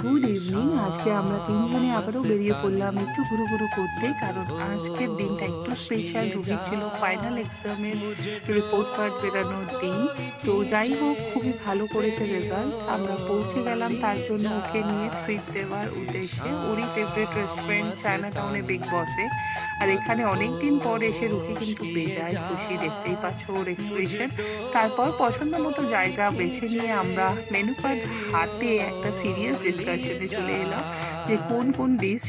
Good evening. আজকে আমরা ৩ জনে আবারও বেরিয়ে পড়লাম একটু ঘুরু করতে। কারণ আজকের দিনটা একটু স্পেশাল। রুহির ছিল ফাইনাল এক্সামের রিপোর্ট কার্ড বেরানোর দিন। তো যাই হোক, খুবই ভালো করেছে রেজাল্ট। আমরা পৌঁছে গেলাম তার জন্য ওকে নিয়ে ট্রিট দেওয়ার উদ্দেশ্যে ওরই ফেভারিট রেস্টুরেন্ট চায়না টাউনে বিগ বসে। আর এখানে অনেকদিন পর এসে রুহি কিন্তু বেজায় খুশি, দেখতেই পাচ্ছ ওর এক্সপ্রেশন। তারপর পছন্দ মতো জায়গা বেছে নিয়ে আমরা মেনু কার্ড হাতে একটা সিরিয়াস ডিসকাশনে চলে এলাম যে কোন কোন ডিশ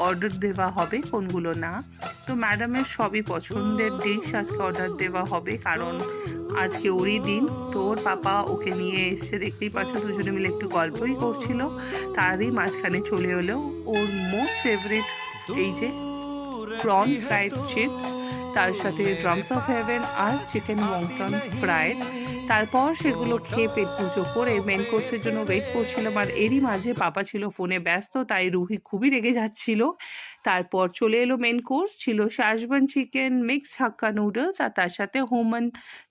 অর্ডার দেওয়া হবে, কোনগুলো না। তো ম্যাডামের সবই পছন্দের ডিশ আজকে অর্ডার দেওয়া হবে, কারণ আজকে ওরই দিন। তো ওর পাপা ওকে নিয়ে এসছে, দেখতেই পাচ্ছ দুজনে মিলে একটু গল্পই করছিল। তারই মাঝখানে চলে এলো ওর মোস্ট ফেভারিট, এই যে প্রন ফ্রাইড চিপস, তার সাথে ড্রামস অফ হেভেন আর চিকেন ওয়ংটন ফ্রাইড। তারপর সেগুলো খেয়ে পেট পুজো করে মেন কোর্সের জন্য ওয়েট করছিলাম। আর এরই মাঝে পাপা ছিল ফোনে ব্যস্ত, তাই রুহি খুবই রেগে যাচ্ছিল। তারপর চলে এলো মেন কোর্স, ছিল শাজবান চিকেন, মিক্স হাক্কা নুডলস আর তার সাথে হোমান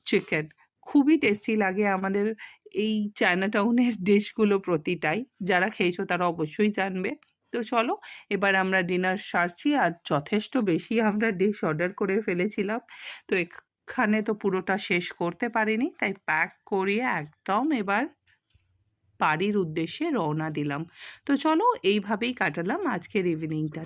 চিকেন। খুবই টেস্টি লাগে আমাদের এই চায়না টাউনের ডিশগুলো প্রতিটাই। যারা খেয়েছো তারা অবশ্যই জানবে। তো চলো, এবার আমরা ডিনার সারছি। আর যথেষ্ট বেশি আমরা ডিশ অর্ডার করে ফেলেছিলাম। তো এখানে তো পুরোটা শেষ করতে পারিনি, তাই প্যাক করিয়ে একদম এবার বাড়ির উদ্দেশ্যে রওনা দিলাম। তো চলো, এইভাবেই কাটালাম আজকের ইভিনিংটা।